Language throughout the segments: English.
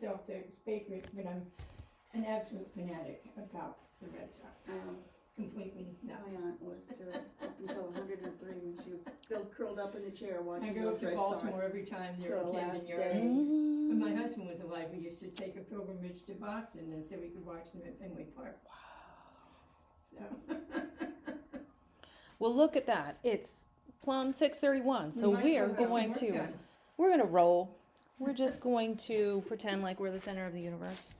myself to Patriots, but I'm an absolute fanatic about the Red Sox. Completely My nuts. aunt was too, up until 103 when she was still curled up in the chair I watching go those to Red Baltimore Sox. every time The they're in Camden last Yards. day. When my husband was alive, we used to take a pilgrimage to Boston and so we could watch them at Fenway Park. So. Well, look at that. It's plum 6:31, so might we as are well get some going work to done. we're going to roll. We're just going to pretend like we're the center of the universe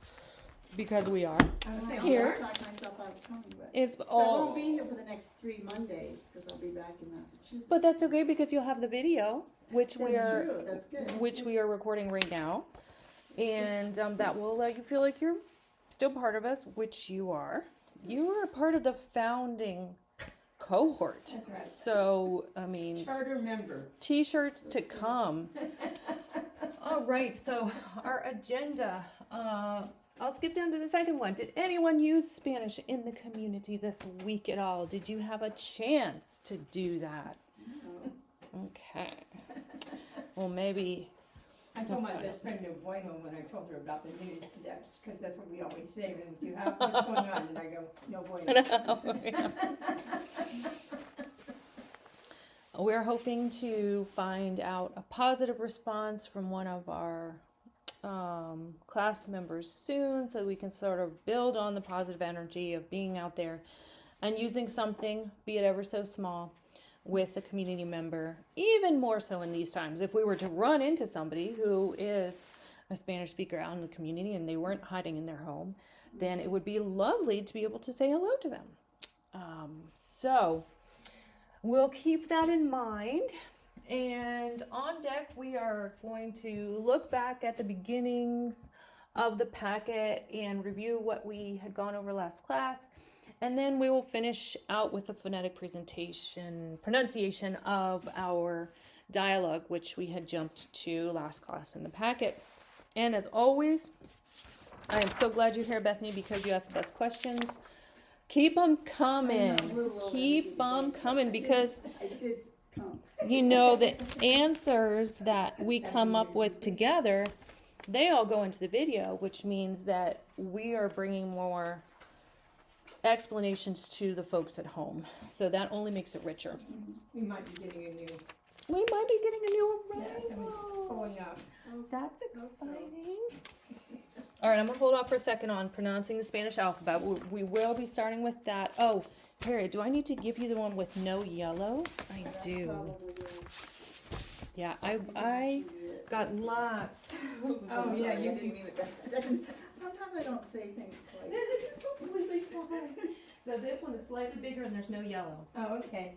because we are. I was saying, Here. I'll talk myself out of coming, but It's so I all won't be here for the next 3 Mondays because I'll be back in Massachusetts. But that's okay because you'll have the video, which we That's are true. That's good. which we are recording right now, and that will let you feel like you're still part of us, which you are. You are a part of the founding cohort. That's right. So, I mean, charter member. T-shirts to come. All right, so our agenda. I'll skip down to the second one. Did anyone use Spanish in the community this week at all? Did you have a chance to do that? No. Okay. Well, maybe. I told my best friend no bueno when I told her about the news cadets, because that's what we always say when you have what's going on, and I go, no bueno. We're hoping to find out a positive response from one of our class members soon so we can sort of build on the positive energy of being out there and using something, be it ever so small, with a community member, even more so in these times. If we were to run into somebody who is a Spanish speaker out in the community and they weren't hiding in their home, then it would be lovely to be able to say hello to them. So we'll keep that in mind. And on deck, we are going to look back at the beginnings of the packet and review what we had gone over last class. And then we will finish out with the phonetic pronunciation of our dialogue, which we had jumped to last class in the packet. And as always, I am so glad you're here, Bethany, because you asked the best questions. Keep them coming. Keep them coming because I did come. you know the answers that we come up with together, they all go into the video, which means that we are bringing more explanations to the folks at home. So that only makes it richer. We might be getting a new, We might be getting a new yeah, someone's radio. pulling up. That's exciting. All right, I'm going to hold off for a second on pronouncing the Spanish alphabet. We will be starting with that. Oh, Harriet, do I need to give you the one with no yellow? I do. Probably is. Yeah, I got lots. Oh, I'm yeah, sorry, you I didn't mean it that. Sometimes I don't say things quite. This is completely fine. So this one is slightly bigger and there's no yellow. Oh, okay.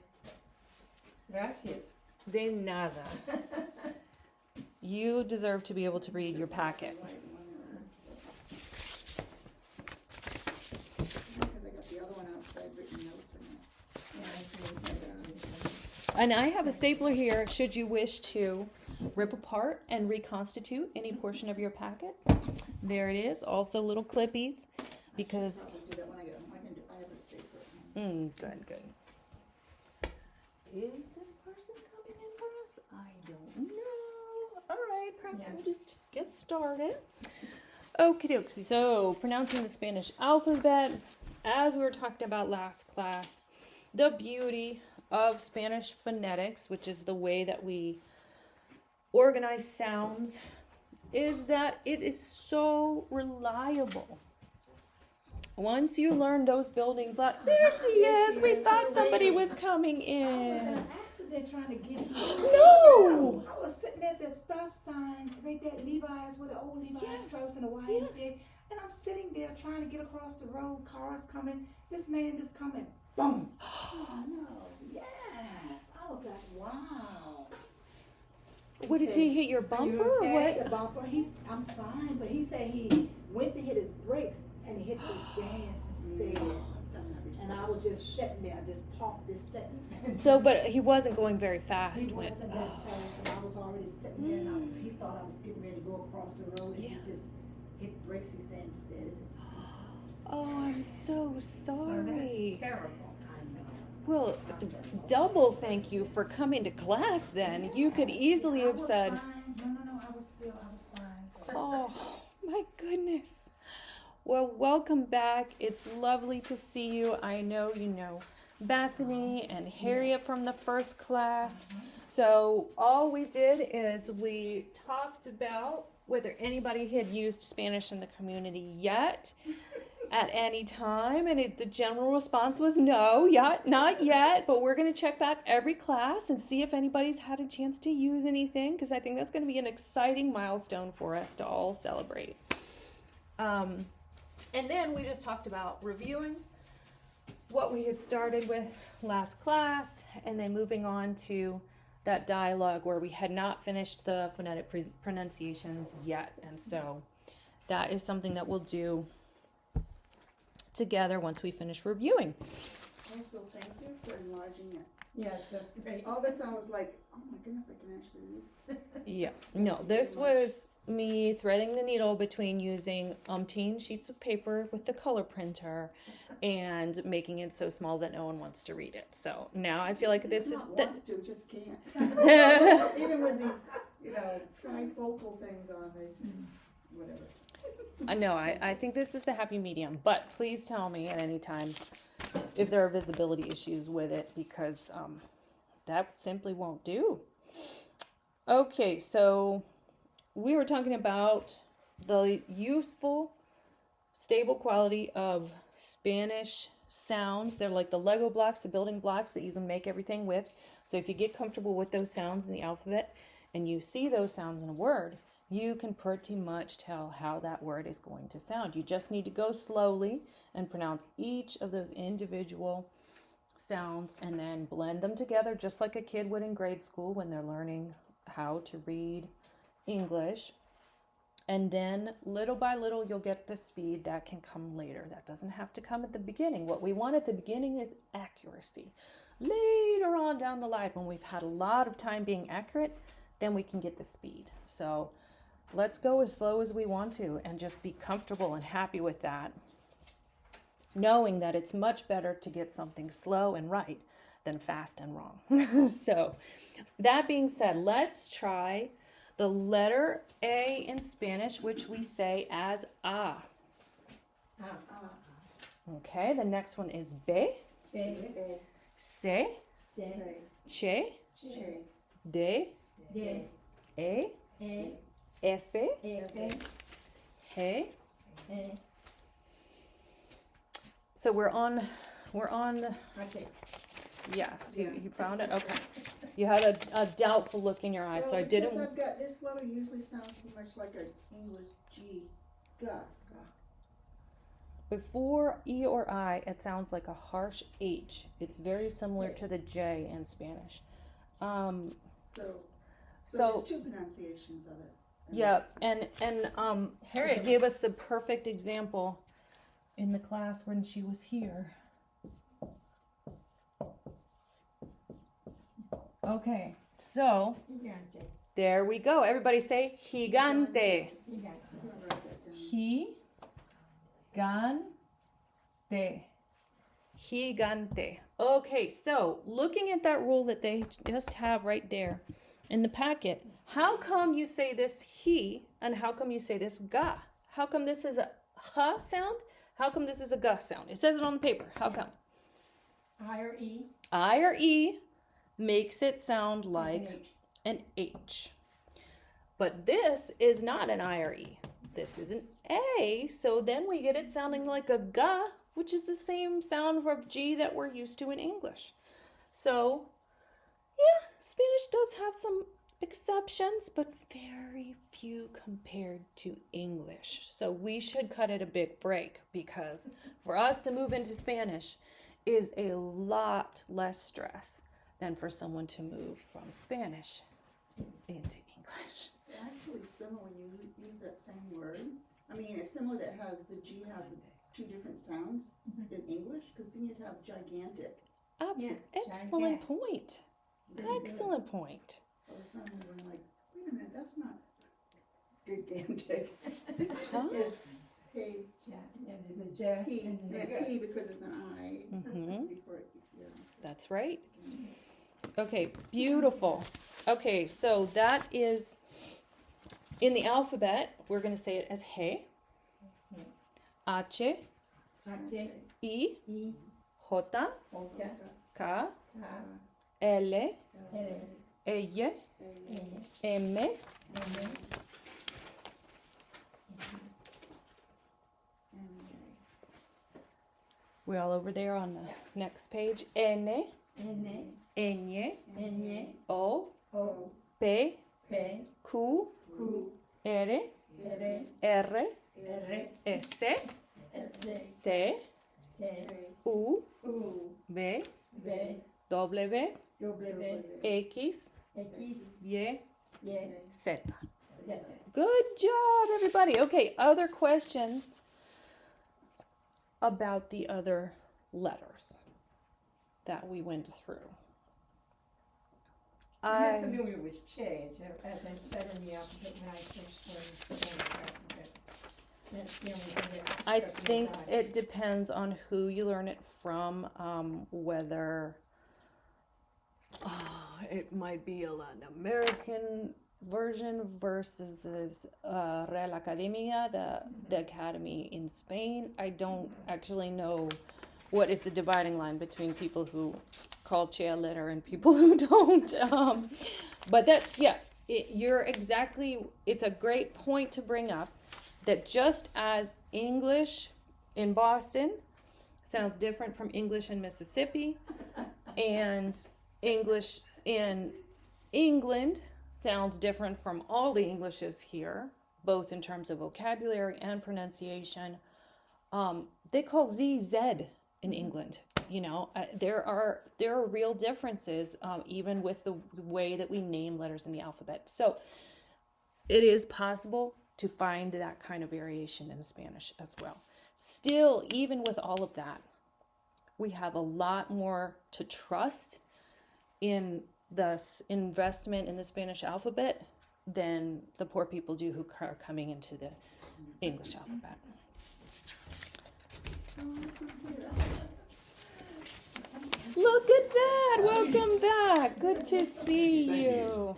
Gracias. De nada. You deserve to be able to read your packet. Because I got the other one outside written notes in it. Yeah, I think And I have a stapler here should you wish to rip apart and reconstitute any portion of your packet. There it is. Also little clippies because I'll do that when I get home. I have a stapler at home. good. Is this person coming in for us? I don't know. All right, perhaps Yeah. we'll just get started. Okie dokie. So, pronouncing the Spanish alphabet, as we were talking about last class, the beauty of Spanish phonetics, which is the way that we organize sounds, is that it is so reliable. Once you learn those building blocks, there she is. We thought somebody was coming I was in in. an accident trying to get here. No! I was sitting at that stop sign, right there, Levi's, with the old Levi's Yes. Strauss and the YMCA. Yes. And I'm sitting there trying to get across the road, cars coming, this man just coming, boom. Oh no, yes. I was like, wow. What did he hit your bumper or At what? the bumper, I'm fine, but he said he went to hit his brakes and he hit the gas instead. And I was just sitting there, just parked, just sitting. So, but he wasn't going very He fast. When, wasn't that fast, and I was already sitting there, and he thought I was getting ready to go across the road, and Yeah. he just hit brakes, he said, instead. It just, oh, I'm so Oh, sorry. that's terrible. I know. Well, I said, double thank you for coming to class then. You could easily I have was said, fine. No, I was fine. So. oh my goodness. Well, welcome back. It's lovely to see you. I know you know Bethany and Harriet from the first class. So all we did is we talked about whether anybody had used Spanish in the community yet at any time, and the general response was no, not yet, but we're going to check back every class and see if anybody's had a chance to use anything, because I think that's going to be an exciting milestone for us to all celebrate. And then we just talked about reviewing what we had started with last class, and then moving on to that dialogue where we had not finished the phonetic pronunciations yet. And so that is something that we'll do together once we finish reviewing. Also, thank you for enlarging it. Yes, that's great. All this I was like, oh my goodness, I can actually read. Yeah, no, this was me threading the needle between using umpteen sheets of paper with the color printer and making it so small that no one wants to read it. So now I feel like this is Not the, wants to, just can't. Even with these, trifocal things on, they just, whatever. no, I think this is the happy medium, but please tell me at any time if there are visibility issues with it, because that simply won't do. Okay, so we were talking about the useful, stable quality of Spanish sounds. They're like the Lego blocks, the building blocks that you can make everything with. So if you get comfortable with those sounds in the alphabet and you see those sounds in a word, you can pretty much tell how that word is going to sound. You just need to go slowly and pronounce each of those individual sounds and then blend them together just like a kid would in grade school when they're learning how to read English. And then little by little you'll get the speed that can come later. That doesn't have to come at the beginning. What we want at the beginning is accuracy. Later on down the line, when we've had a lot of time being accurate, then we can get the speed. So let's go as slow as we want to and just be comfortable and happy with that, knowing that it's much better to get something slow and right than fast and wrong. So that being said, let's try the letter A in Spanish, which we say as A. Okay, the next one is B, C, Say, Che, che, D, D, E, A, F, F, G. A. So we're on, Okay. yes, Yeah. you found it? Okay. You had a doubtful look in your eye, so I didn't. Because I've got, this letter usually sounds so much like an English G, G. Before E or I, it sounds like a harsh H. It's very similar to the J in Spanish. So So there's two pronunciations of it. yeah, and Harriet gave us the perfect example in the class when she was here. Okay, so Gigante. there we go. Everybody say gigante. Gigante. Gigante. Gigante. Okay, so looking at that rule that they just have right there in the packet, how come you say this he and how come you say this ga? How come this is a h sound? How come this is a ga sound? It says it on the paper. How come? I or E. I or E makes it sound like H. an H. But this is not an I or E. This is an A, so then we get it sounding like a ga, which is the same sound of G that we're used to in English. So, yeah, Spanish does have some exceptions, but very few compared to English. So we should cut it a big break, because for us to move into Spanish is a lot less stress than for someone to move from Spanish into English. It's actually similar when you use that same word. I mean, it's similar that the G has two different sounds in English, because then you'd have gigantic. Excellent gigantic. point. Excellent point. All of a sudden we're like, wait a minute, that's not gigantic. Huh? It's hey, And there's a J. he, and and there's it's a- he because it's an I Mhm. before it, That's right. Okay, beautiful. Okay, so that is in the alphabet. We're going to say it as hey. H, H, I, I, J, O, K, K, L, L, E, N, M, M, we're all over there on the next page. N, N, Ñ, N, O, O, P, P, Q, Q, R, R, R, R, S, S, T, T, U, U, V, V, W, W, X, X, Y, Y, Z. Z. Good job, everybody. Okay, other questions about the other letters that we went through? I'm not familiar with Che as a letter in the alphabet when I first learned Spanish alphabet. That's the only thing that I struck me think as odd. it depends on who you learn it from, whether it might be a Latin American version versus this Real Academia, the academy in Spain. I don't actually know what is the dividing line between people who call Che a letter and people who don't. But that, yeah, it's a great point to bring up that just as English in Boston sounds different from English in Mississippi, and English in England sounds different from all the Englishes here, both in terms of vocabulary and pronunciation. They call Z Z in England. You know, there are real differences, even with the way that we name letters in the alphabet. So it is possible to find that kind of variation in Spanish as well. Still, even with all of that, we have a lot more to trust in the investment in the Spanish alphabet than the poor people do who are coming into the English alphabet. Look at that! Welcome back. Good to see you.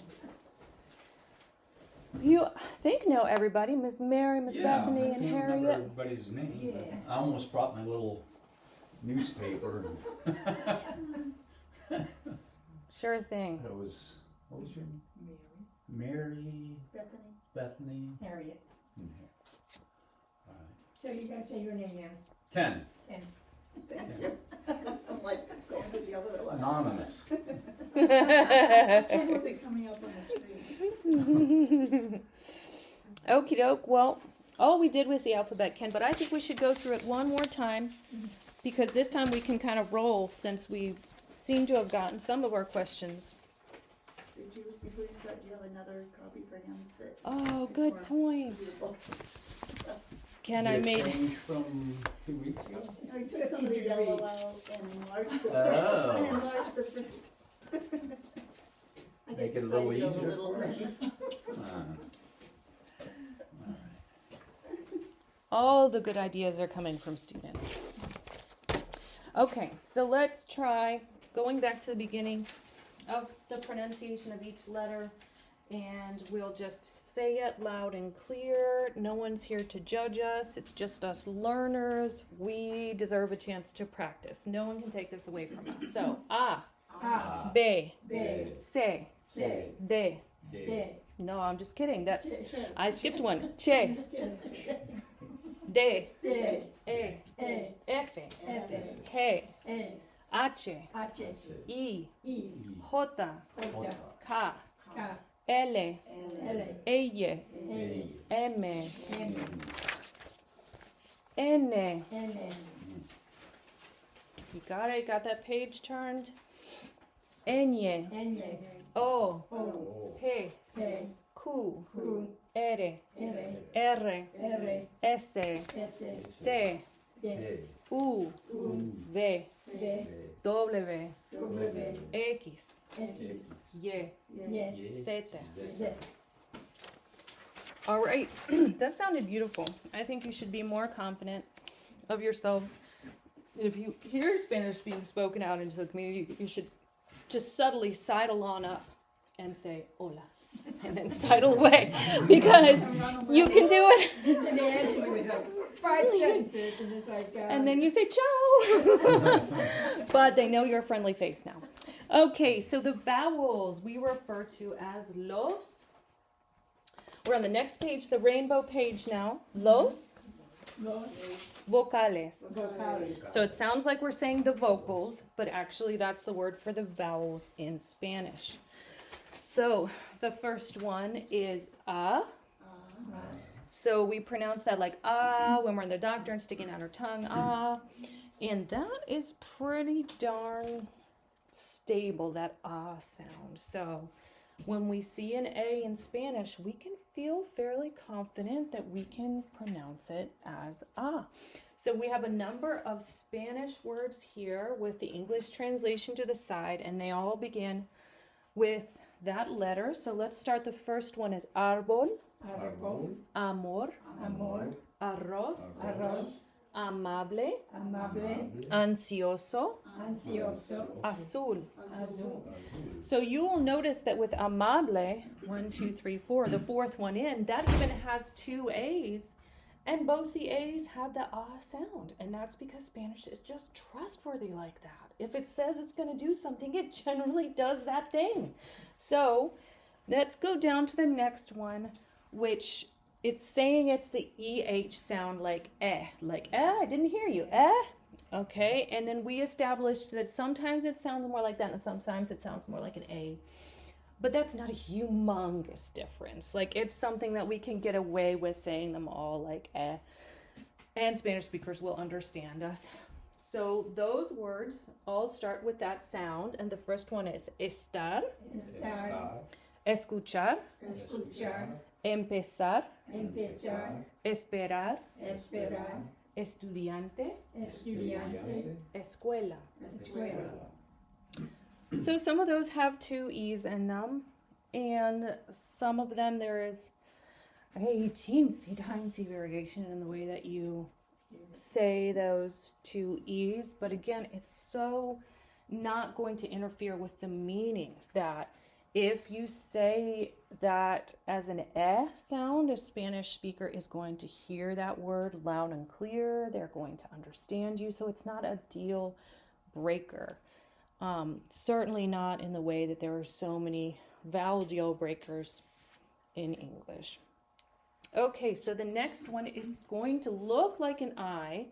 You, I think, know everybody. Miss Mary, Miss Bethany, and I can't remember Harriet. everybody's name, but I almost brought my little newspaper. Sure thing. That was, what was your name? Mary, Bethany. Bethany. Harriet. and Harry. All right. So you gotta say your name now. Ken, Ken. Thank you. I'm like going to the other one. anonymous. Ken wasn't coming up on the screen. Okie doke. Well, all we did was the alphabet, Ken, but I think we should go through it one more time because this time we can kind of roll since we seem to have gotten some of our questions. Did you, before you start, do you have another copy for him that? Oh, is good more point. beautiful? Ken, Did I it made change from 2 weeks ago? I took some of the yellow out and enlarged the, Oh. I enlarged the print. I Make get it a little excited over easier little for us. things. all the good ideas are coming from students. Okay, so let's try going back to the beginning of the pronunciation of each letter, and we'll just say it loud and clear. No one's here to judge us. It's just us learners. We deserve a chance to practice. No one can take this away from us. So, A, A, B, B, C, C, D. D. No, I'm just kidding. That Che, I skipped one. Che, D, D, E, E, F, F, G, E, H, H, I, I, J, J, K, K, L, L, E, E, M, M, N. N, You got it? Got that page turned? N, N, O, O, P, P, Q, Q, R, R, R, R, S, S, T, D, U, U, V, V, W, W, X, X, Y, Y, Z. Z. All right, that sounded beautiful. I think you should be more confident of yourselves. If you hear Spanish being spoken out into the community, you should just subtly sidle on up and say hola, and then sidle away because you can do it. And they ask you with a 5 sentences, and it's like, And then you say ciao. But they know your friendly face now. Okay, so the vowels we refer to as los. We're on the next page, the rainbow page now. Los vocales. vocales. So it sounds like we're saying the vocals, but actually that's the word for the vowels in Spanish. So the first one is a. So we pronounce that like ah when we're in the doctor and sticking out our tongue, ah. And that is pretty darn stable, that ah sound. So when we see an A in Spanish, we can feel fairly confident that we can pronounce it as ah. So we have a number of Spanish words here with the English translation to the side, and they all begin with that letter. So let's start. The first one is árbol, Árbol, amor, amor, arroz, arroz, amable, amable, ansioso, ansioso, azul. azul. So you will notice that with amable, 1, 2, 3, 4, the fourth one in, that even has 2 A's, and both the A's have the ah sound, and that's because Spanish is just trustworthy like that. If it says it's going to do something, it generally does that thing. So let's go down to the next one, which it's saying it's the EH sound like eh. Like, I didn't hear you. Eh? Okay, and then we established that sometimes it sounds more like that and sometimes it sounds more like an A. But that's not a humongous difference. Like, it's something that we can get away with saying them all like eh. And Spanish speakers will understand us. So those words all start with that sound, and the first one is estar, Estar, escuchar, escuchar, empezar, empezar, esperar, esperar, estudiante, estudiante, escuela. escuela. So some of those have 2 E's in them, and some of them there is a teensy variation in the way that you say those 2 E's, but again, it's so not going to interfere with the meanings that if you say that as an eh sound, a Spanish speaker is going to hear that word loud and clear. They're going to understand you, so it's not a deal breaker. Certainly not in the way that there are so many vowel deal breakers in English. Okay, so the next one is going to look like an I,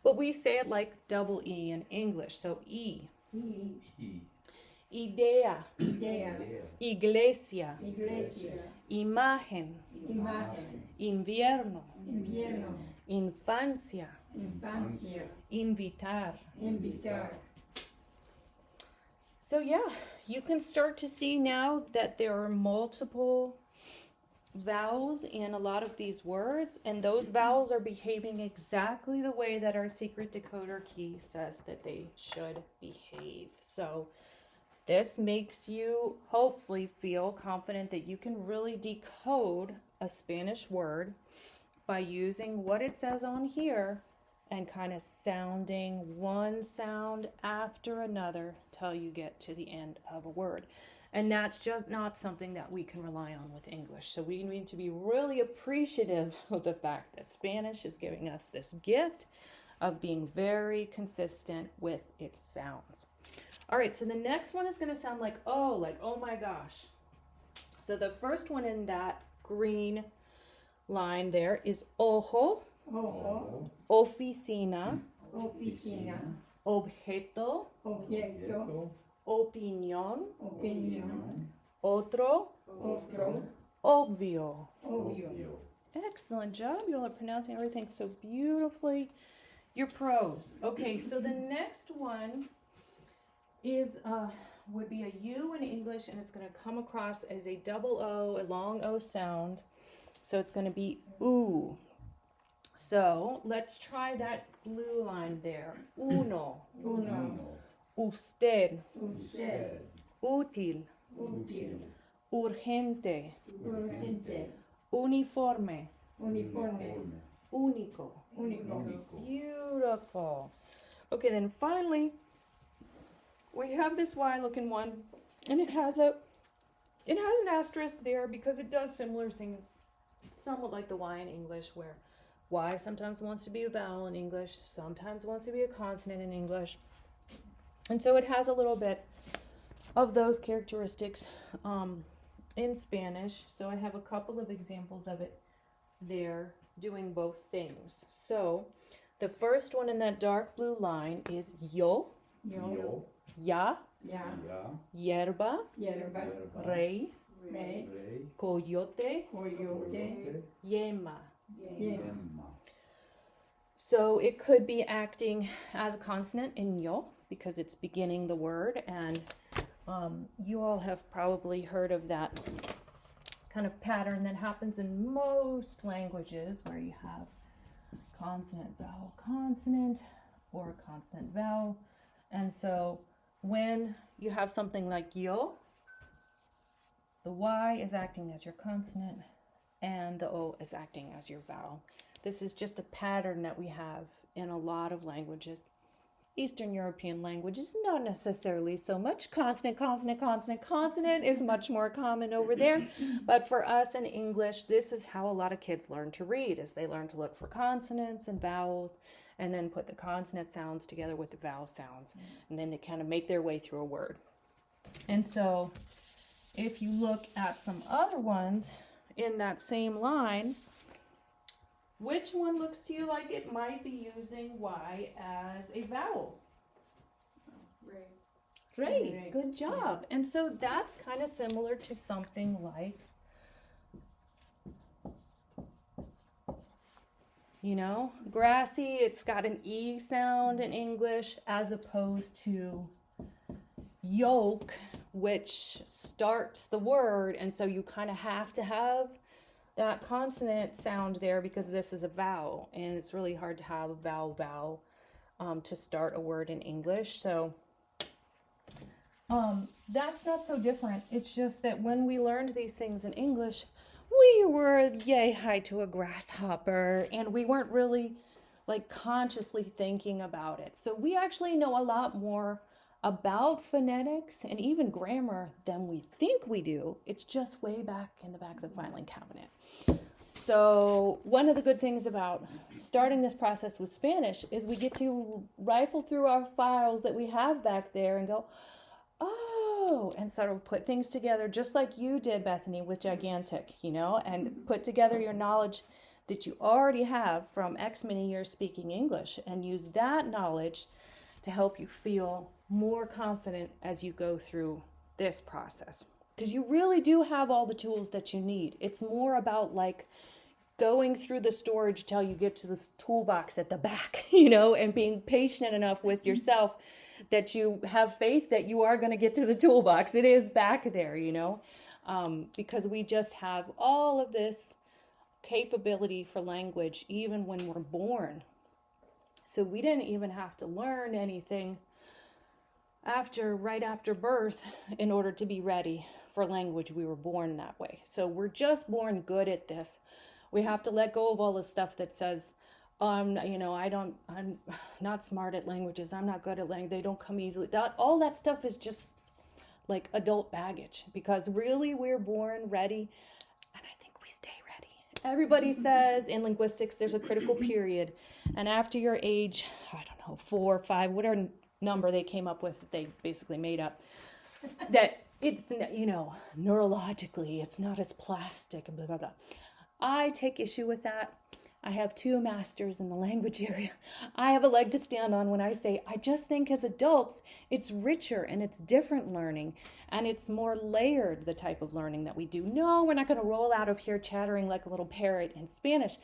but we say it like double E in English. So E, idea, Idea, iglesia, iglesia, imagen, imagen, invierno, invierno, infancia, infancia, invitar. invitar. So yeah, you can start to see now that there are multiple vowels in a lot of these words, and those vowels are behaving exactly the way that our secret decoder key says that they should behave. So this makes you hopefully feel confident that you can really decode a Spanish word by using what it says on here and kind of sounding one sound after another till you get to the end of a word. And that's just not something that we can rely on with English. So we need to be really appreciative of the fact that Spanish is giving us this gift of being very consistent with its sounds. All right, so the next one is going to sound like oh my gosh. So the first one in that green line there is ojo, Ojo, oficina, oficina, objeto, objeto, opinión, opinión, otro, otro, obvio. obvio. Excellent job. You all are pronouncing everything so beautifully. You're pros. Okay, so the next one is would be a U in English, and it's going to come across as a double O, a long O sound. So it's going to be ooh. So let's try that blue line there. Uno, Uno, usted, usted, útil, útil, urgente, urgente, uniforme, uniforme, único. único. Beautiful. Okay, then finally, we have this Y-looking one, and it has an asterisk there because it does similar things, somewhat like the Y in English, where Y sometimes wants to be a vowel in English, sometimes wants to be a consonant in English. And so it has a little bit of those characteristics in Spanish. So I have a couple of examples of it there doing both things. So the first one in that dark blue line is yo, Yo, ya, ya, yerba, yerba, rey, rey, coyote, coyote, yema. yema. So it could be acting as a consonant in yo because it's beginning the word, and you all have probably heard of that kind of pattern that happens in most languages where you have consonant, vowel, consonant, or consonant, vowel. And so when you have something like yo, the Y is acting as your consonant and the O is acting as your vowel. This is just a pattern that we have in a lot of languages. Eastern European languages, not necessarily so much. Consonant, consonant, consonant, consonant is much more common over there. But for us in English, this is how a lot of kids learn to read, is they learn to look for consonants and vowels and then put the consonant sounds together with the vowel sounds. And then they kind of make their way through a word. And so if you look at some other ones in that same line, which one looks to you like it might be using Y as a vowel? Ray. Great, Right. good job. And so that's kind of similar to something like, you know, grassy, it's got an E sound in English as opposed to yoke, which starts the word. And so you kind of have to have that consonant sound there because this is a vowel, and it's really hard to have a vowel to start a word in English. So that's not so different. It's just that when we learned these things in English, we were yay high to a grasshopper, and we weren't really like consciously thinking about it. So we actually know a lot more about phonetics and even grammar than we think we do. It's just way back in the back of the filing cabinet. So one of the good things about starting this process with Spanish is we get to rifle through our files that we have back there and go, oh, and sort of put things together just like you did, Bethany, with Gigantic, you know, and put together your knowledge that you already have from X many years speaking English and use that knowledge to help you feel more confident as you go through this process. Because you really do have all the tools that you need. It's more about like going through the storage till you get to this toolbox at the back, you know, and being patient enough with yourself that you have faith that you are going to get to the toolbox. It is back there, you know, because we just have all of this capability for language even when we're born. So we didn't even have to learn anything right after birth in order to be ready for language. We were born that way. So we're just born good at this. We have to let go of all the stuff that says, I'm not smart at languages. I'm not good at language. They don't come easily. All that stuff is just like adult baggage, because really we're born ready, and I think we stay ready. Everybody says in linguistics there's a critical period, and after your age, I don't know, 4 or 5, whatever number they came up with, they basically made up, that it's, you know, neurologically it's not as plastic and blah blah blah. I take issue with that. I have 2 masters in the language area. I have a leg to stand on when I say I just think as adults it's richer and it's different learning, and it's more layered, the type of learning that we do. No, we're not going to roll out of here chattering like a little parrot in Spanish.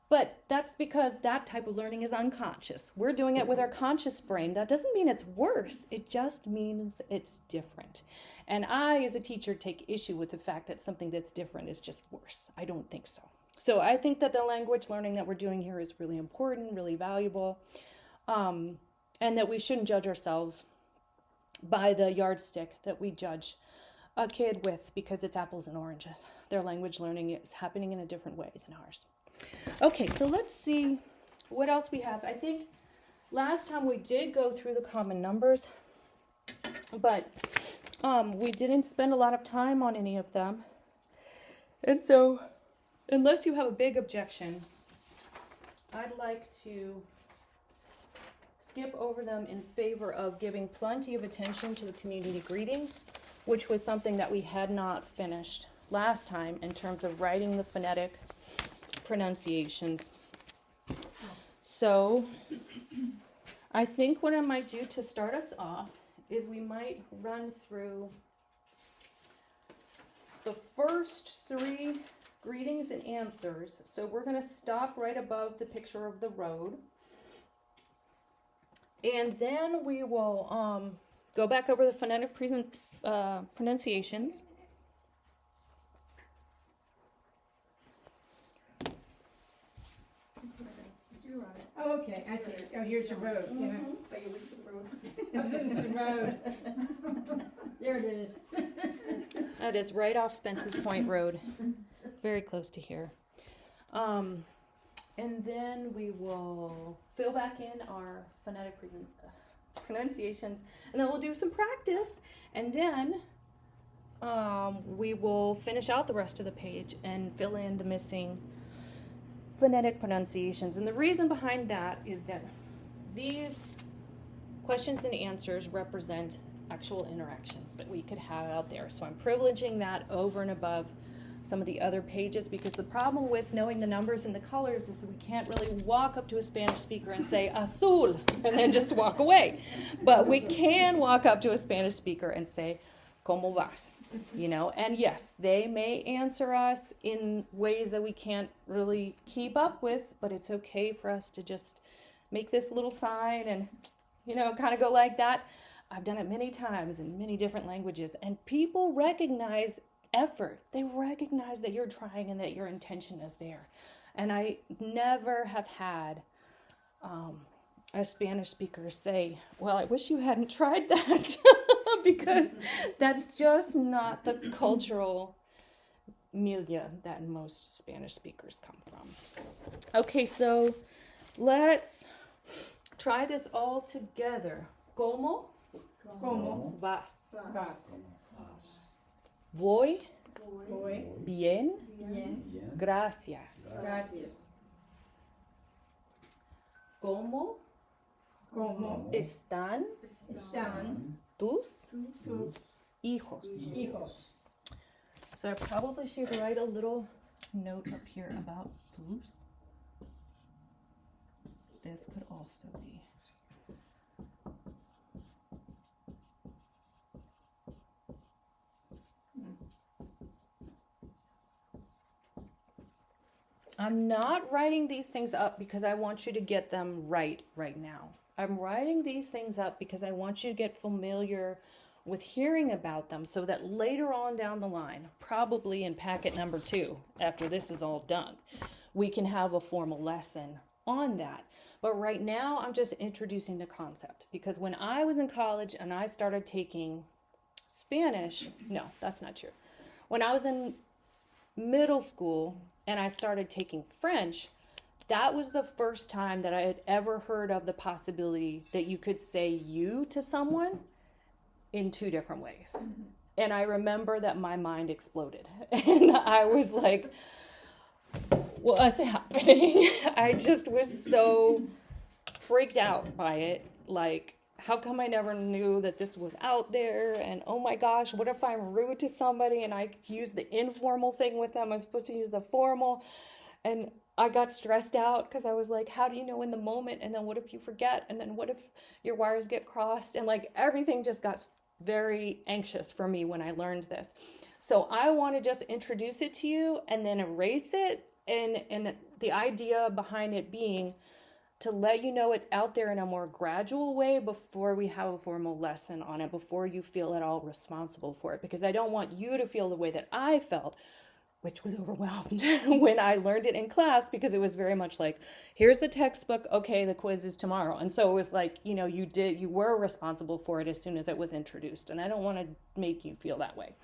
But that's because that type of learning is unconscious. We're doing it with our conscious brain. That doesn't mean it's worse. It just means it's different. And I, as a teacher, take issue with the fact that something that's different is just worse. I don't think so. So I think that the language learning that we're doing here is really important, really valuable, and that we shouldn't judge ourselves by the yardstick that we judge a kid with because it's apples and oranges. Their language learning is happening in a different way than ours. Okay, so let's see what else we have. I think last time we did go through the common numbers, but we didn't spend a lot of time on any of them. And so, unless you have a big objection, I'd like to skip over them in favor of giving plenty of attention to the community greetings, which was something that we had not finished last time in terms of writing the phonetic pronunciations. So I think what I might do to start us off is we might run through the first 3 greetings and answers. So we're going to stop right above the picture of the road. And then we will go back over the phonetic pronunciations. You're right. Oh, okay, I see. Oh, here's the road, yeah. But you're looking for the road. I was looking for the road. There it is. That is right off Spence's Point Road. Very close to here. And then we will fill back in our phonetic pronunciations, and then we'll do some practice, and then we will finish out the rest of the page and fill in the missing phonetic pronunciations. And the reason behind that is that these questions and answers represent actual interactions that we could have out there. So I'm privileging that over and above some of the other pages, because the problem with knowing the numbers and the colors is that we can't really walk up to a Spanish speaker and say azul and then just walk away. But we can walk up to a Spanish speaker and say ¿Cómo vas? You know, and yes, they may answer us in ways that we can't really keep up with, but it's okay for us to just make this little sign and, you know, kind of go like that. I've done it many times in many different languages, and people recognize effort. They recognize that you're trying and that your intention is there. And I never have had a Spanish speaker say, well, I wish you hadn't tried that, because that's just not the cultural milieu that most Spanish speakers come from. Okay, so let's try this all together. ¿Cómo Como vas? vas? Voy Voy bien, bien. gracias. Gracias. ¿Cómo Como están están tus tus hijos? hijos? So I probably should write a little note up here about tus. This could also be. I'm not writing these things up because I want you to get them right now. I'm writing these things up because I want you to get familiar with hearing about them so that later on down the line, probably in packet number 2, after this is all done, we can have a formal lesson on that. But right now, I'm just introducing the concept, because when I was in college and I started taking Spanish, no, that's not true. When I was in middle school and I started taking French, that was the first time that I had ever heard of the possibility that you could say you to someone in 2 different ways. And I remember that my mind exploded. And I was like, what's happening? I just was so freaked out by it. Like, how come I never knew that this was out there? And oh my gosh, what if I'm rude to somebody and I use the informal thing with them? I'm supposed to use the formal. And I got stressed out because I was like, how do you know in the moment? And then what if you forget? And then what if your wires get crossed? And like everything just got very anxious for me when I learned this. So I want to just introduce it to you and then erase it. And the idea behind it being to let you know it's out there in a more gradual way before we have a formal lesson on it, before you feel at all responsible for it. Because I don't want you to feel the way that I felt, which was overwhelmed when I learned it in class, because it was very much like, here's the textbook, okay, the quiz is tomorrow. And so it was like, you know, you were responsible for it as soon as it was introduced. And I don't want to make you feel that way.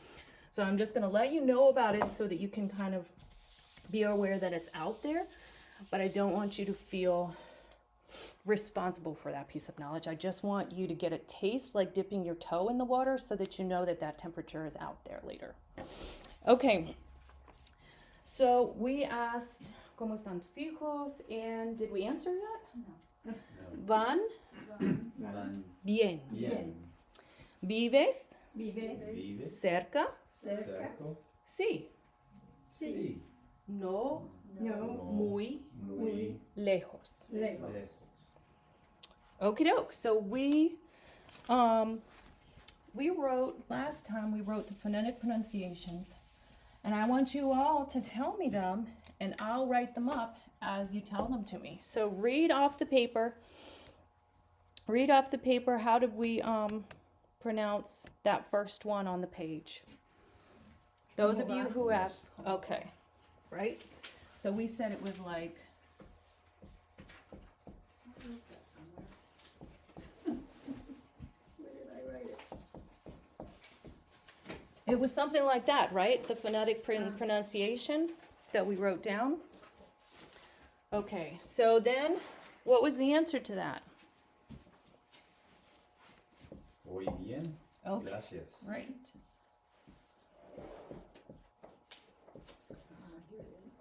So I'm just going to let you know about it so that you can kind of be aware that it's out there. But I don't want you to feel responsible for that piece of knowledge. I just want you to get a taste, like dipping your toe in the water, so that you know that that temperature is out there later. Okay. So we asked ¿Cómo están tus hijos? And did we answer yet? No. Van Van bien. bien. ¿Vives Vives Vive. cerca? cerca. Cerco. Sí. Sí. No No. muy Muy lejos. Lejos. lejos. Okie doke. So we wrote last time. We wrote the phonetic pronunciations, and I want you all to tell me them, and I'll write them up as you tell them to me. So read off the paper. Read off the paper. How did we pronounce that first one on the page? Those of you who have okay, right? So we said it was like. I wrote that somewhere. Where did I write it? It was something like that, right? The phonetic pronunciation that we wrote down. Okay, so then what was the answer to that? Muy bien. Okay, Gracias. right. Here it is.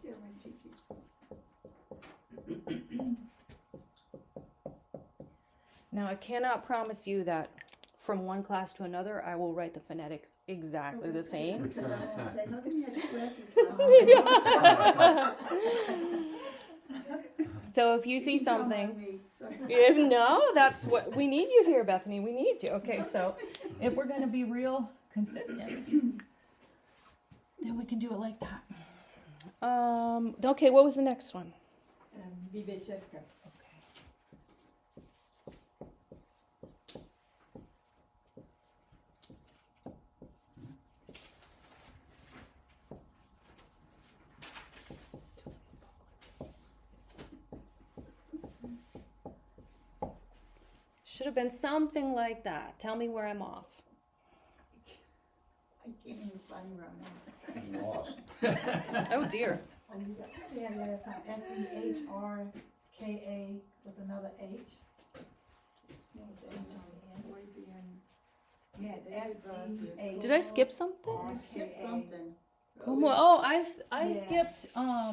Yeah, my cheat sheet. Now I cannot promise you that from one class to another I will write the phonetics exactly the same. Because I won't say, how come you had two classes last time? So if you see can count on something, me. Sorry. if no, that's what we need you here, Bethany. We need you. Okay, so if we're going to be real consistent, then we can do it like that. Okay, what was the next one? Vive cerca. Okay. Should have been something like that. Tell me where I'm off. I can't even find where I'm at. I'm lost. Oh dear. Oh, you got, we had last time, SEHRKA with another H. Yeah, with the H on the end. Muy bien. Yeah, the SEH. Did I skip something? You skipped something. Come on. Oh, I Yeah. skipped. Oh,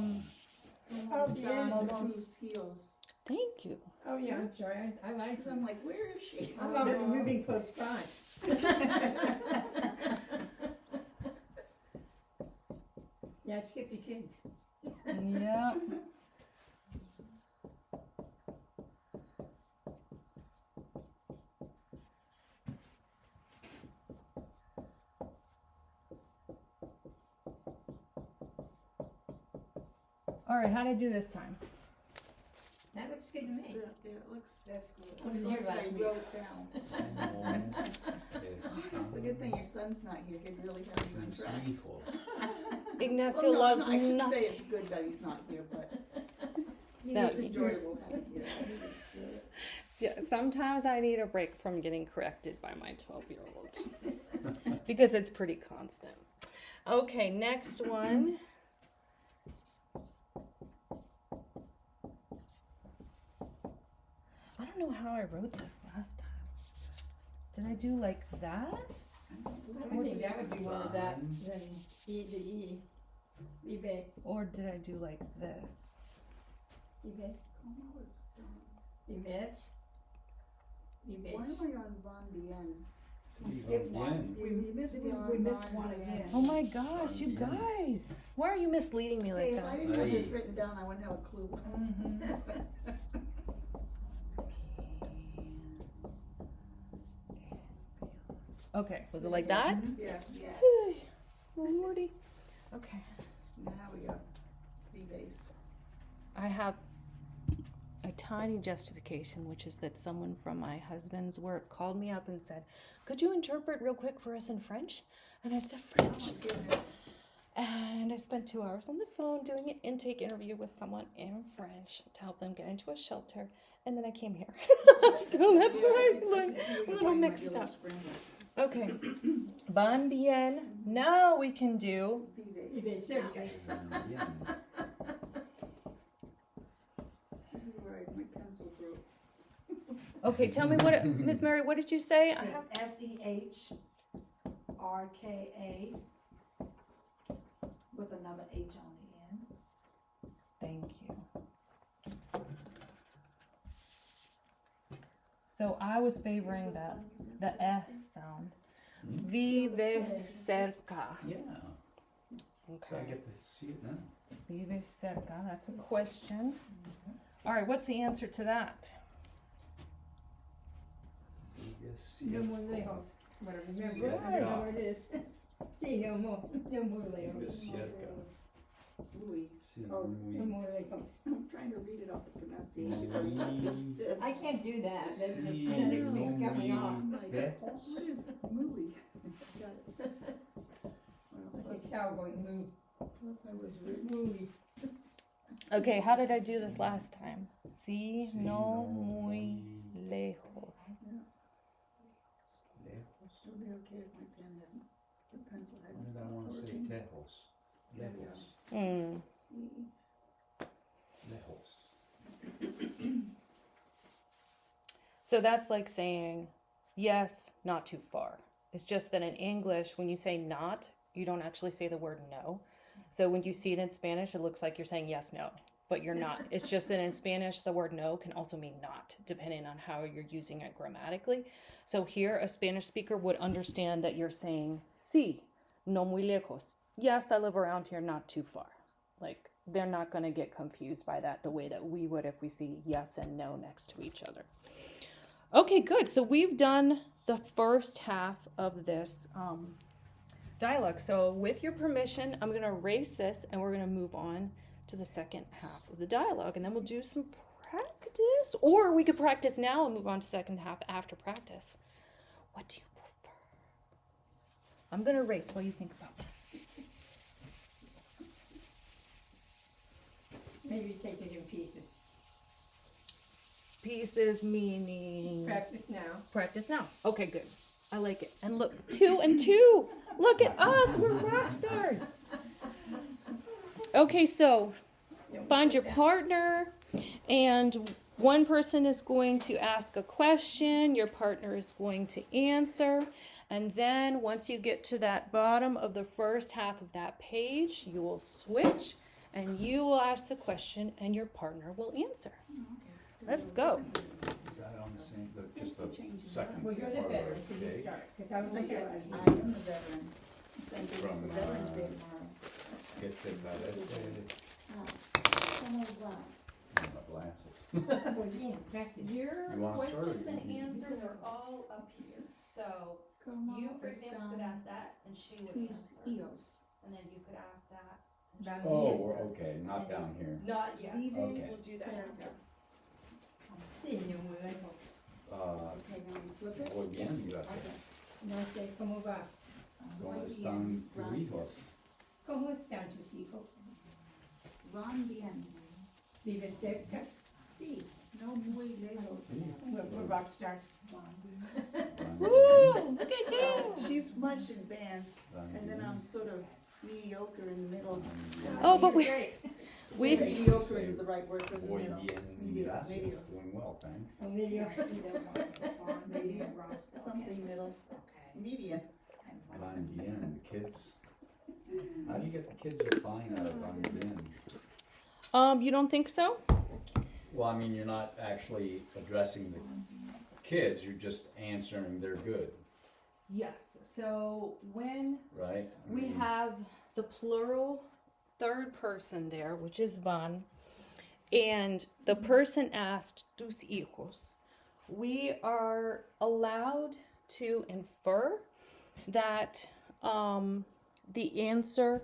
Down yeah. to whose heels. Thank you. Oh, yeah, I'm sorry. I like Because I'm like, where is she? I'm already moving close by. Yeah, skip the kids. Yeah. All right, how did I do this time? That looks good to me. Yeah, it looks. That's good. I wasn't here like last I week. wrote down. It's a good thing your son's not here. He'd really have you on tracks. Ignacio Well, loves no, I shouldn't nothing. say it's good that he's not here, but That- it's enjoyable having you here. Yeah, sometimes I need a break from getting corrected by my 12-year-old because it's pretty constant. Okay, next one. I don't know how I wrote this last time. Did I do like that? I would think that would be more of that than E to E. Vive, Or did I do like this? vive, Como está? vives, Why vives. am I on Von Bien? We skipped one. We missed one again. Oh my gosh, you guys. Why are you misleading me like Hey, if I that? didn't have this Hey. written down, I wouldn't have a clue. Okay, was it like that? Yeah, Yeah. Oh, Lordy. Okay. now we go. Vives. I have a tiny justification, which is that someone from my husband's work called me up and said, "Could you interpret real quick for us in French?" And I said, "French." Oh, goodness. And I spent 2 hours on the phone doing an intake interview with someone in French to help them get into a shelter. And then I came here. So that's why I'm like a little mixed up. Okay. Bon bien. Now we can do Vives. Vive cerca. This is where my pencil broke. Okay, tell me what, Miss Mary, what did you say? I It's have, SEHRKA with another H on the end. thank you. So I was favoring the sound. Vive cerca. Yeah, I Okay. get to see it now. Vive cerca, that's a question. All right, what's the answer to that? Yes, No more lejos. Whatever, remember what it is. Sí, no more lejos. Vive cerca. Louis. Sí, Oh, No muy- more lejos. I'm trying to read it off the pronunciation. Muy- I can't do that. That's the Sí, phonetic no thing got me off. muy lejos. What is muy? Got it. Well, Like plus, a cow going moo, plus I was reading. moo. Okay, how did I do this last time? Si, Sí, no, muy lejos. Lejos. It'll be okay if my pen hadn't, the pencil Why hadn't did I stopped want to say working. tejos? There we Lejos. Hmm. Lejos. So that's like saying yes, not too far. It's just that in English, when you say not, you don't actually say the word no. So when you see it in Spanish, it looks like you're saying yes, no, but you're not. It's just that in Spanish, the word no can also mean not, depending on how you're using it grammatically. So here, a Spanish speaker would understand that you're saying sí, no muy lejos. Yes, I live around here, not too far. Like, they're not going to get confused by that the way that we would if we see yes and no next to each other. Okay, good. So we've done the first half of this dialogue. So with your permission, I'm going to erase this and we're going to move on to the second half of the dialogue. And then we'll do some practice. Or we could practice now and move on to the second half after practice. What do you prefer? I'm going to erase while you think about that. Maybe take it in pieces. Pieces meaning... Practice now. Practice now. Okay, good. I like it. And look, 2 and 2. Look at us. We're rock stars. Okay, so find your partner, and one person is going to ask a question. Your partner is going to answer. And then once you get to that bottom of the first half of that page, you will switch and you will ask the question and your partner will answer. Let's go. Is that on the same, just the second Well, you're the part of veteran, so you okay? start, because I was like, Yes, I I am a veteran. Thank goodness From, for Veterans Day uh, tomorrow. Que te parece? Como vas? My glasses. Well, yeah, gracias. Your You wanna start or questions you and want me to? answers are all up here. So Como you, for example, could están ask that and she would tus answer. hijos? And then you could ask that. and she Down would Oh, Yes. we're, okay, not down here. Not yet. Vives Okay. We'll do that after. Sí, no muy lejos. Okay, now you flip it. Muy bien, you Okay. No sé cómo vas. ¿Cómo Muy están bien, tus gracias. hijos? ¿Cómo están tus hijos? Van bien. ¿Vives cerca? Sí, no muy lejos. Sí. We're rock stars. Van bien. Woo! Look at you. She's much advanced, and then I'm sort of mediocre in the middle. Oh, but You're we great. we s- Mediocre is the right word for the Muy middle. bien, Medio- gracias. medios. Doing well, thanks. Emilio. Medium, something middle, median. Van bien, the kids. How do you get the kids to fine out of van bien? you don't think so? Well, I mean, you're not actually addressing the kids, you're just answering they're good, Yes. So when right? I we mean, have the plural third person there, which is van, and the person asked tus hijos, we are allowed to infer that the answer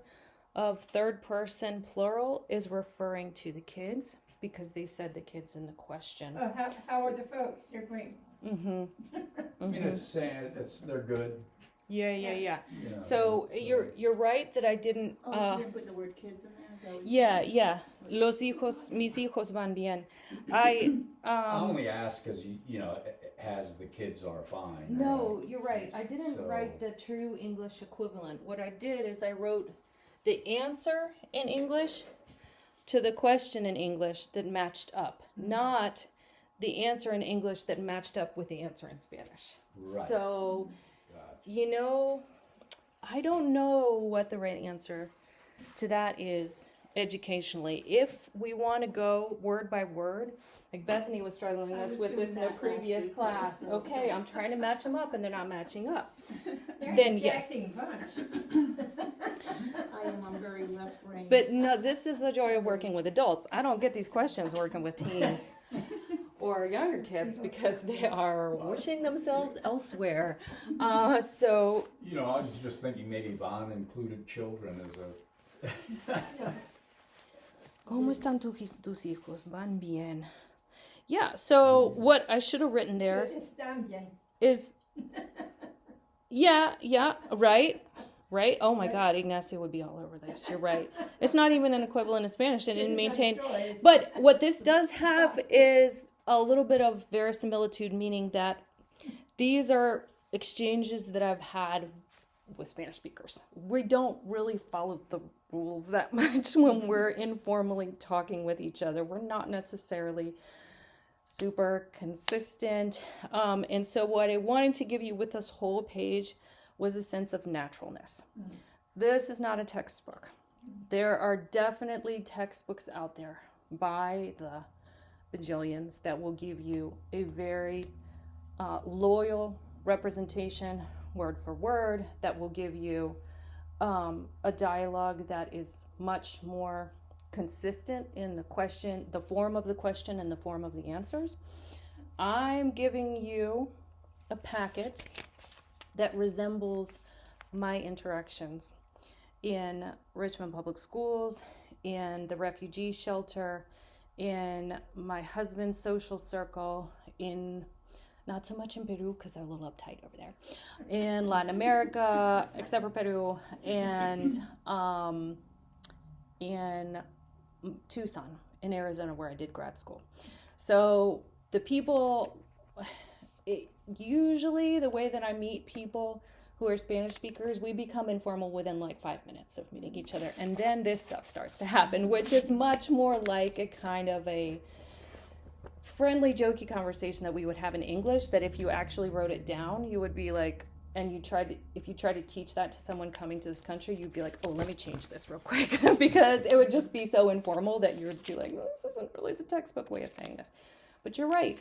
of third person plural is referring to the kids because they said the kids in the question. Oh, how are the folks? They're great. Mm-hmm. I mean, it's saying, they're good, Yeah. you know. So it's, you're right that I didn't. Oh, she didn't put the word kids in there? Is that what you Yeah. Los hijos, mis hijos van bien. I I only ask because, you know, it has the kids are fine. No, right? you're right. I didn't So- write the true English equivalent. What I did is I wrote the answer in English to the question in English that matched up, not the answer in English that matched up with the answer in Spanish. Right. So, Gotcha. I don't know what the right answer to that is educationally. If we want to go word by word, like Bethany was struggling I was with this doing in a that previous last week, class. so- Okay, I'm trying to match them up and they're not matching up. They're Then an yes. exacting bunch. I'm very left brain. But no, this is the joy of working with adults. I don't get these questions working with teens or younger kids because they are wishing themselves elsewhere. So You know, I was just thinking maybe Vaughn included children as a. ¿Cómo están tus hijos? Van bien. Yeah, so what I should have written there Están bien. is, yeah, right. Oh my God, Ignacio would be all over this. You're right. It's not even an equivalent in Spanish. They didn't maintain. But what this does have is a little bit of verisimilitude, meaning that these are exchanges that I've had with Spanish speakers. We don't really follow the rules that much when we're informally talking with each other. We're not necessarily super consistent. And so what I wanted to give you with this whole page was a sense of naturalness. This is not a textbook. There are definitely textbooks out there by the bajillions that will give you a very loyal representation, word for word, that will give you a dialogue that is much more consistent in the question, the form of the question and the form of the answers. I'm giving you a packet that resembles my interactions in Richmond Public Schools, in the refugee shelter, in my husband's social circle, in not so much in Peru because they're a little uptight over there, in Latin America, except for Peru, and in Tucson, in Arizona, where I did grad school. So the people, usually the way that I meet people who are Spanish speakers, we become informal within like 5 minutes of meeting each other. And then this stuff starts to happen, which is much more like a kind of a friendly, jokey conversation that we would have in English, that if you actually wrote it down, you would be like, and if you try to teach that to someone coming to this country, you'd be like, oh, let me change this real quick, because it would just be so informal that you would be like, oh, this isn't really the textbook way of saying this. But you're right.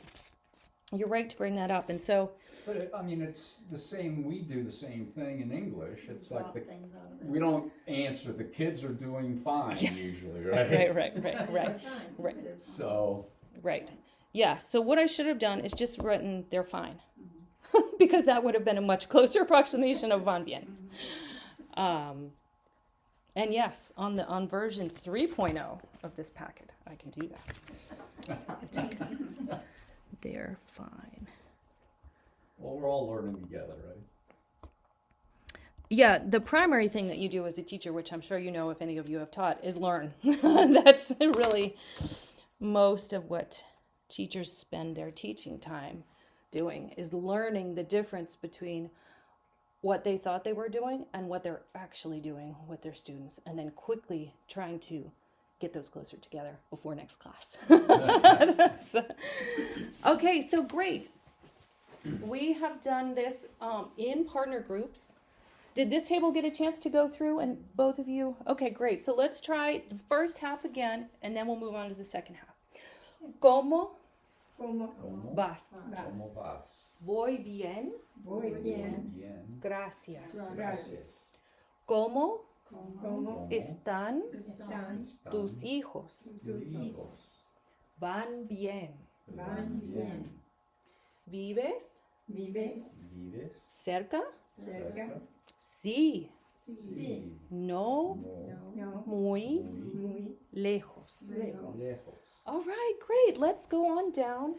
You're right to bring that up. And so, But I mean, it's the same. We do the same thing in English. It's like Drop things out of it. we don't answer. The kids are doing fine usually, right? right. So Right. Yeah. So what I should have done is just written they're fine. Because that would have been a much closer approximation of van bien. And yes, on version 3.0 of this packet, I can do that. They're fine. well, we're all learning together, right? Yeah, the primary thing that you do as a teacher, which I'm sure you know if any of you have taught, is learn. That's really most of what teachers spend their teaching time doing, is learning the difference between what they thought they were doing and what they're actually doing with their students, and then quickly trying to get those closer together before next class. Okay, so great. We have done this in partner groups. Did this table get a chance to go through, and both of you? Okay, great. So let's try the first half again, and then we'll move on to the second half. ¿Cómo Como vas? ¿Cómo vas? Voy bien, voy bien. Bien. gracias. Gracias. ¿Cómo Como están están tus hijos? tus hijos. Van bien. Van bien. ¿Vives ¿Vives ¿Vives cerca? cerca? Sí. Sí. No. No. No. Muy Muy lejos. lejos. Lejos. All right, great. Let's go on down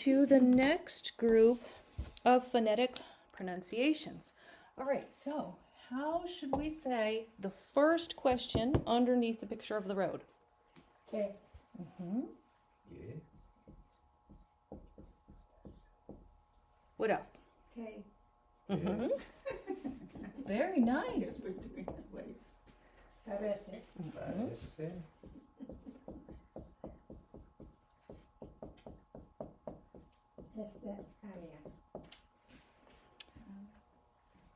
to the next group of phonetic pronunciations. All right, so how should we say the first question underneath the picture of the road? Okay. Yeah. What else? Okay. Mm-hmm. Very nice. We're doing that way. Parece. Parece. Este área.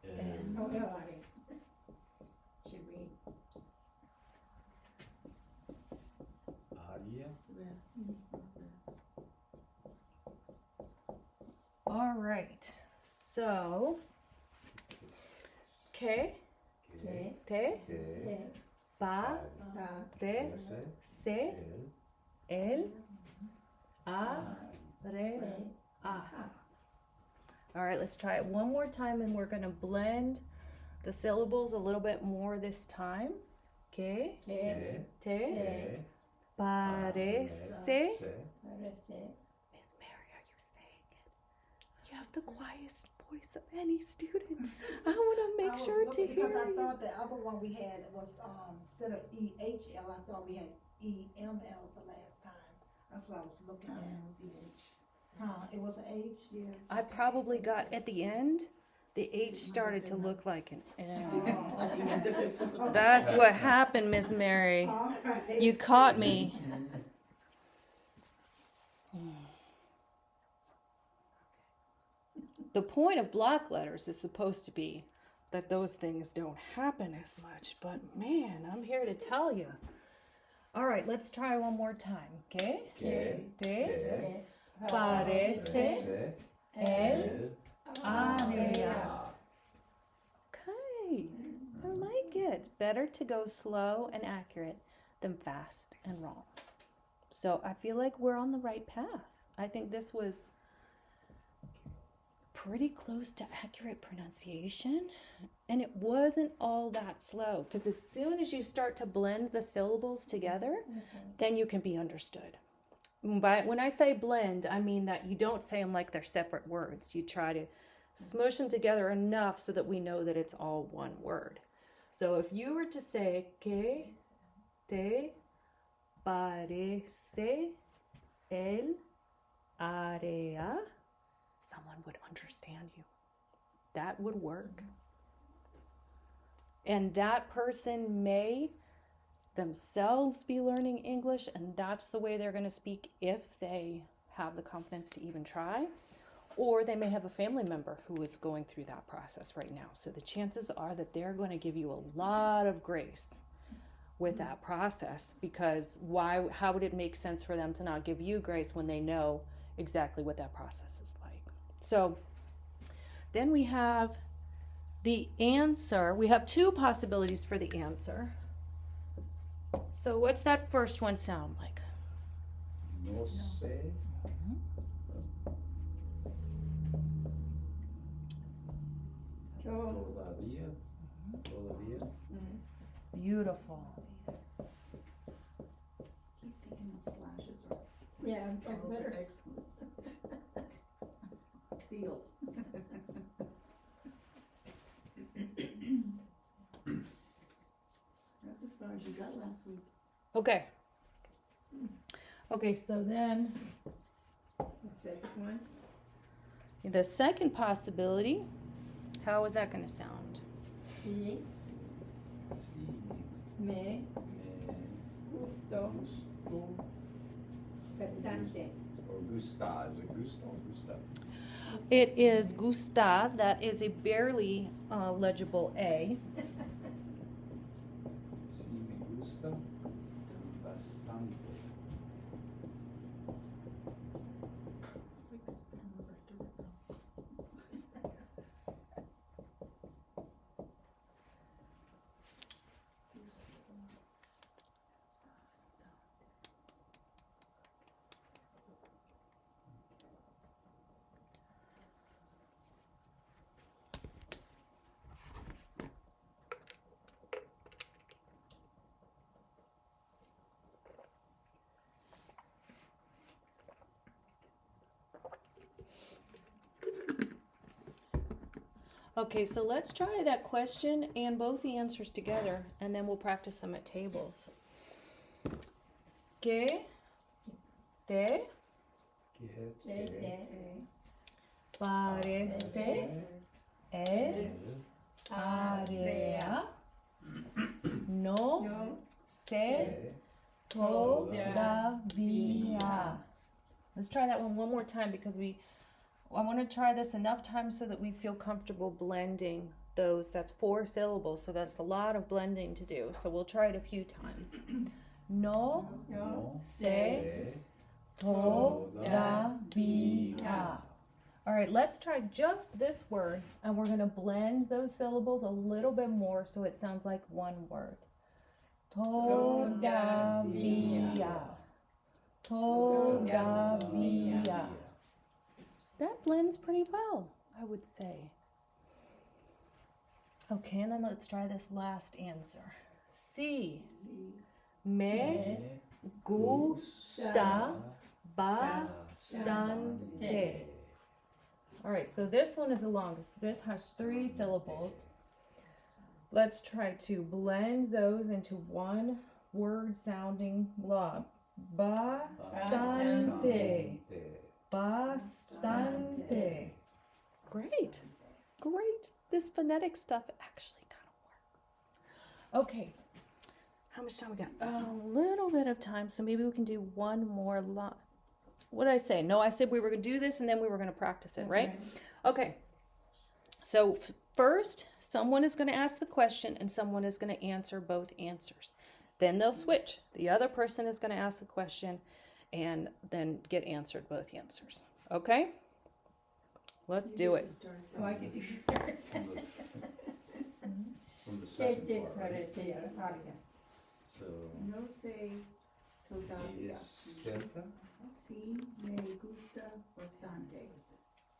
El Oh, no, I mean, should we? área. All right. So, que, Que, te, de, pa, pa, de, Ese. se, El. el, a, re, re, a. a. All right, let's try it one more time and we're going to blend the syllables a little bit more this time. Que, Que, te, Que. parece. parece. Miss Mary, are you saying it? You have the quietest voice of any student. I want to I make was sure to looking hear because I you. thought the other one we had was instead of EHL, I thought we had EML the last time. That's what I was looking at. It was an H. Yeah. I probably got at the end, the H started to look like an M. Oh. That's what happened, Miss Mary. All right. You caught me. The point of block letters is supposed to be that those things don't happen as much, but man, I'm here to tell you. All right, let's try one more time, okay? Que. Te Que. parece el área. área. Okay, I like it. Better to go slow and accurate than fast and wrong. So I feel like we're on the right path. I think this was pretty close to accurate pronunciation, and it wasn't all that slow because as soon as you start to blend the syllables together, then you can be understood. But when I say blend, I mean that you don't say them like they're separate words. You try to smush them together enough so that we know that it's all one word. So if you were to say que te parece el área, someone would understand you. That would work. And that person may themselves be learning English, and that's the way they're going to speak if they have the confidence to even try. Or they may have a family member who is going through that process right now. So the chances are that they're going to give you a lot of grace with that process, because how would it make sense for them to not give you grace when they know exactly what that process is like? So then we have the answer. We have two possibilities for the answer. So what's that first one sound like? No sé. To, Todavía. Todavía. Beautiful. Keep taking those slashes off. yeah, Those are better. excellent. Feel. That's as far as you got last week. Okay. Okay, so then The second one. the second possibility, how is that going to sound? Si, Sí. me, Me gusto, gusto. bastante. Or gusta. Is it gusta or gusta? It is gusta. That is a barely legible A. Sí, me gusta. Bastante. Wait, this pen over, do it now. Okay, so let's try that question and both the answers together, and then we'll practice them at tables. Que te Que Que te te parece el área? No no sé todavía. todavía. Let's try that one more time because we I want to try this enough times so that we feel comfortable blending those. That's 4 syllables, so that's a lot of blending to do. So we'll try it a few times. No No. se todavía. All right, let's try just this word, and we're going to blend those syllables a little bit more so it sounds like one word. Todavía. Todavía. That blends pretty well, I would say. Okay, and then let's try this last answer. Si me gusta bastante. All right, so this one is the longest. This has 3 syllables. Let's try to blend those into one word sounding blob. Bastante. Bastante. Great. Great. This phonetic stuff actually kind of works. Okay. How much time we got? A little bit of time, so maybe we can do one more line. What did I say? No, I said we were going to do this and then we were going to practice it, right? Okay. So first, someone is going to ask the question and someone is going to answer both answers. Then they'll switch. The other person is going to ask the question and then get answered both answers. Okay? Let's do it. Oh, I get to start. From the ¿Qué second te part, right? parece Aria? So, No se todavía. Cierta? Si me gusta bastante.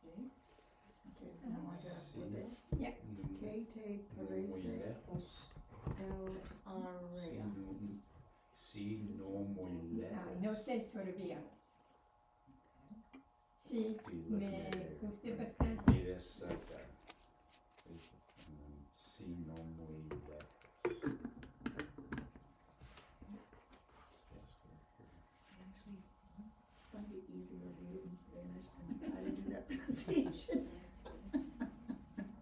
Okay, now I gotta put this. Yeah. ¿Qué te parece el área? Si no muy lejos. No sé todavía. Sí, me gusta bastante. Y de cerca. Si no muy lejos. Actually, I find it easier to read it in Spanish than try to do that pronunciation.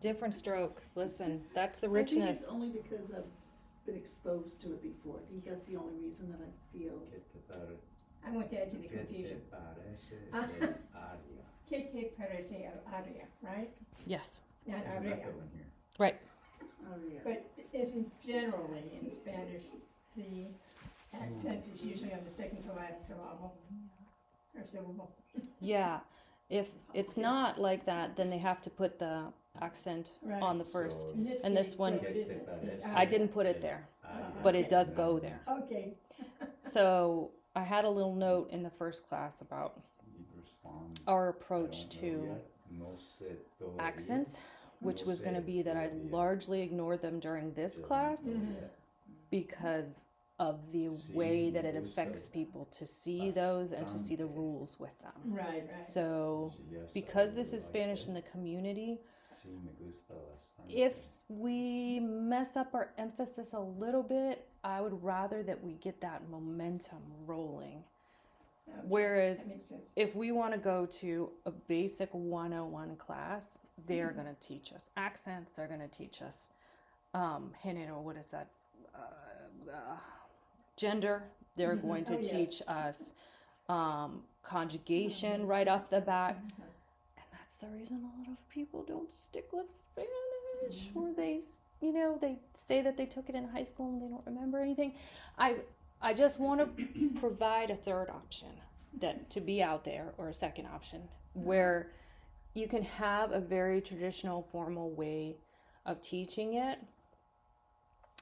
Different strokes. Listen, that's the I think richness. it's only because I've been exposed to it before. I think that's the only reason that I feel. I want to add to the confusion. ¿Qué te parece el área, right? Yes. Not There's an área. echo in here. Right. Aria. But isn't generally in Spanish, the accent is usually on the second to last syllable, or syllable. Yeah. If it's not like that, then they have to put the accent Right. on the first. So- In this And this case, one- no, it isn't. It's I área. didn't put it there, Aria. but it does go there. Okay, So I had a little note in the first class about You'd respond, our "I approach don't know to yet. No sé todavía." accents, which No was going to sé be that I todavía. largely ignored them during this Doesn't class know Mhm. yet. because of the Sí, way that it me gusta affects people to see those and to see the bastante. rules with them. right, right. So Sí, yes, I because this really is like Spanish it. in the community, Sí, me gusta bastante. if we mess up our emphasis a little bit, I would rather that we get that momentum rolling. Okay, Whereas that makes sense. if we want to go to a basic 101 class, they're going to teach us accents, they're going to teach us género, what is that? Gender. They're Mhm. going to Oh, yes. teach us conjugation right off the bat. And that's the reason a lot of people don't stick with Spanish, or they say that they took it in high school and they don't remember anything. I just want to provide a third option that to be out there, or a second option where you can have a very traditional formal way of teaching it,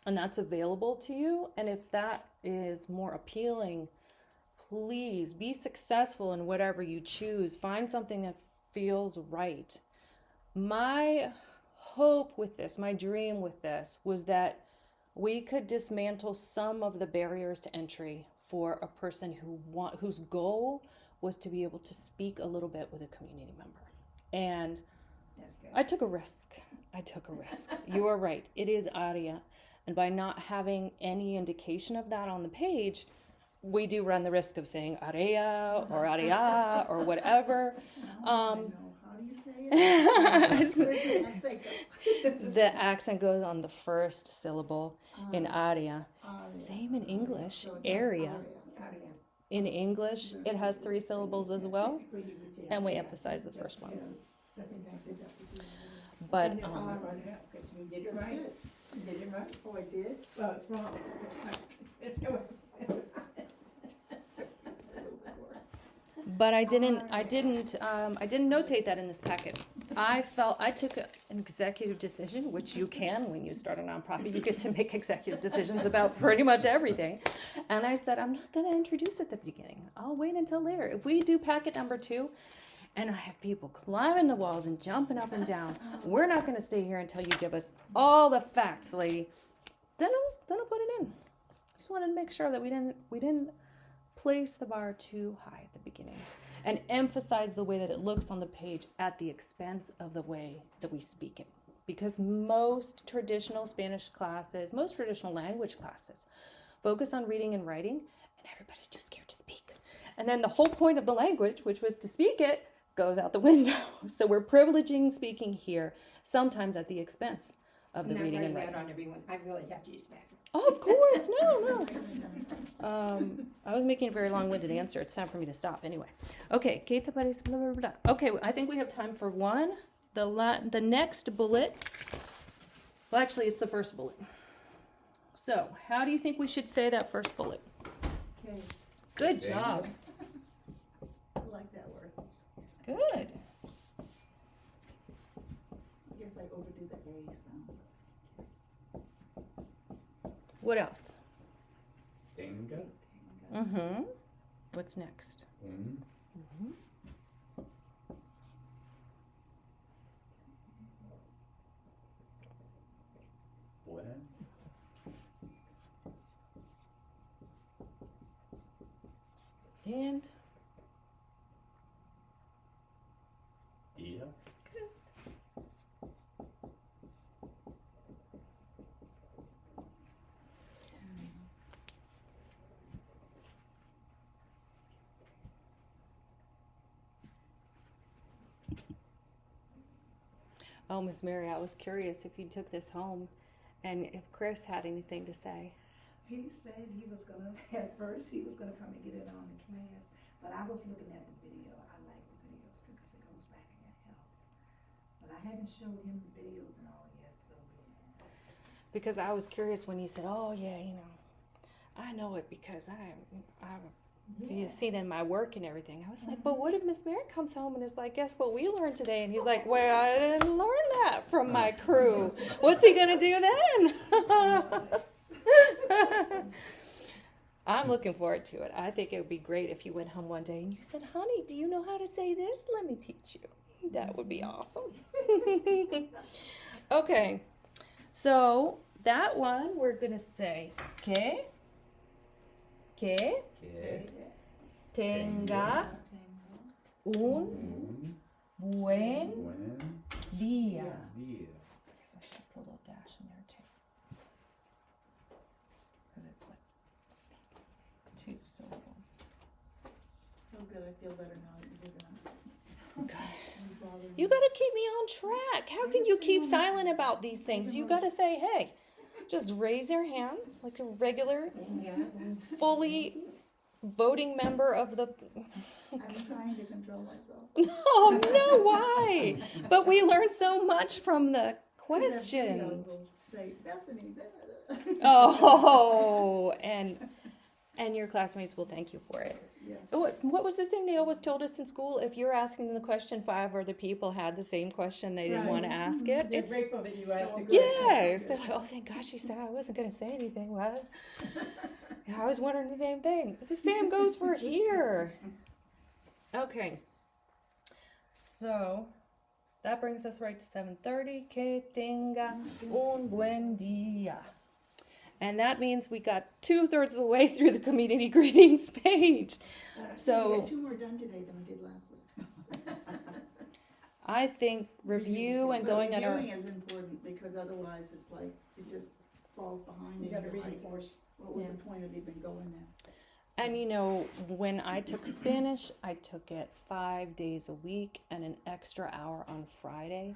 and that's available to you. And if that is more appealing, please be successful in whatever you choose. Find something that feels right. My hope with this, my dream with this, was that we could dismantle some of the barriers to entry for a person whose goal was to be able to speak a little bit with a community member. And That's good. I took a risk. You are right. It is aria. And by not having any indication of that on the page, we do run the risk of saying aria or aria or whatever. I know. How do you say it? Where's the accent go? The accent goes on the first syllable in aria. Aria. Same in English, So it's area. aria. Aria. In English, it has 3 syllables as well, Typically, you would say, and we yeah, emphasize the just first one. because second time did that would be- But And I'll run it up, 'cause we did it That's right. good. You did it right. Oh, I did? Well, it's wrong. It's A little bit more. but I didn't notate that in this packet. I took an executive decision, which you can when you start a nonprofit. You get to make executive decisions about pretty much everything. And I said, I'm not going to introduce at the beginning. I'll wait until later. If we do packet number 2, and I have people climbing the walls and jumping up and down, we're not going to stay here until you give us all the facts, lady. Then I'll put it in. Just wanted to make sure that we didn't place the bar too high at the beginning and emphasize the way that it looks on the page at the expense of the way that we speak it. Because most traditional Spanish classes, most traditional language classes, focus on reading and writing, and everybody's too scared to speak. And then the whole point of the language, which was to speak it, goes out the window. So we're privileging speaking here, sometimes at the expense of the Not reading and writing writing. that on everyone. I really have to use bathroom. Oh, of course, no. I was making a very long-winded answer. It's time for me to stop anyway. Okay, ¿qué te parece? Blah, blah, blah. Okay, I think we have time for one. The next bullet. Well, actually, it's the first bullet. So, how do you think we should say that first bullet? Okay, Good Thank job. I like that word. Good. I guess I overdo the A sound. What else? Tenga. Mm-hmm. What's next? Buen. And Dia. oh, Miss Mary, I was curious if you took this home and if Chris had anything to say. He said he was gonna, at first, he was gonna come and get it on in class, but I was looking at the video. I like the videos too, cause it goes back and it helps. But I haven't showed him the videos and all yet, so. Because I was curious when he said, "Oh yeah, I know it because you've seen it in my work and everything." I was like, "But what if Miss Mary comes home and is like, guess what we learned today?" And he's like, "Well, I didn't learn that from my crew. What's he gonna do then?" I'm looking forward to it. I think it would be great if you went home one day and you said, "Honey, do you know how to say this? Let me teach you." That would be awesome. Okay, so that one we're gonna say que Que. tenga un Un. buen Buen. día. Dia. I guess I should put a little dash in there too. Because it's like 2 syllables. Oh, good, I feel better now that you did that. You gotta keep me on track. How can you keep silent about these things? You gotta say, hey, just raise your hand like a regular, fully voting member of the. I'm trying to control myself. Oh no, why? But we learned so much from the questions. Say, Bethany, Oh, and your classmates will thank you for it. yeah. What was the thing they always told us in school? If you're asking the question, 5 other people had the same question, they didn't Right. want to ask it. They're It's grateful that you asked a question. yes. They're like, oh, thank God she said I wasn't going to say anything. What? I was wondering the same thing. The same goes for here. Okay. So that brings us right to 7:30. Que tenga un buen día. And that means we got 2/3 of the way through the community greetings page. We So got 2 more done today than we did last week. I think review and But going at our reviewing is important because otherwise it's like, it just falls behind. You and gotta you're like, reinforce. what was Yeah. the point of even going there? and when I took Spanish, I took it 5 days a week and an extra hour on Friday.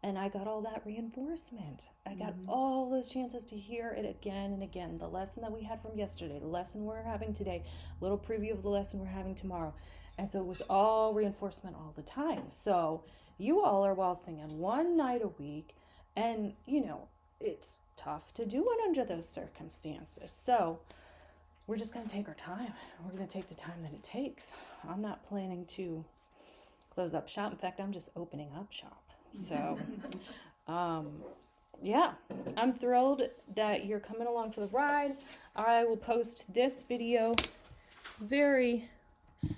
And I got all that reinforcement. I got all those chances to hear it again and again. The lesson that we had from yesterday, the lesson we're having today, a little preview of the lesson we're having tomorrow. And so it was all reinforcement all the time. So you all are waltzing in one night a week. And, it's tough to do it under those circumstances. So we're just going to take our time. We're going to take the time that it takes. I'm not planning to close up shop. In fact, I'm just opening up shop. So, yeah, I'm thrilled that you're coming along for the ride. I will post this video very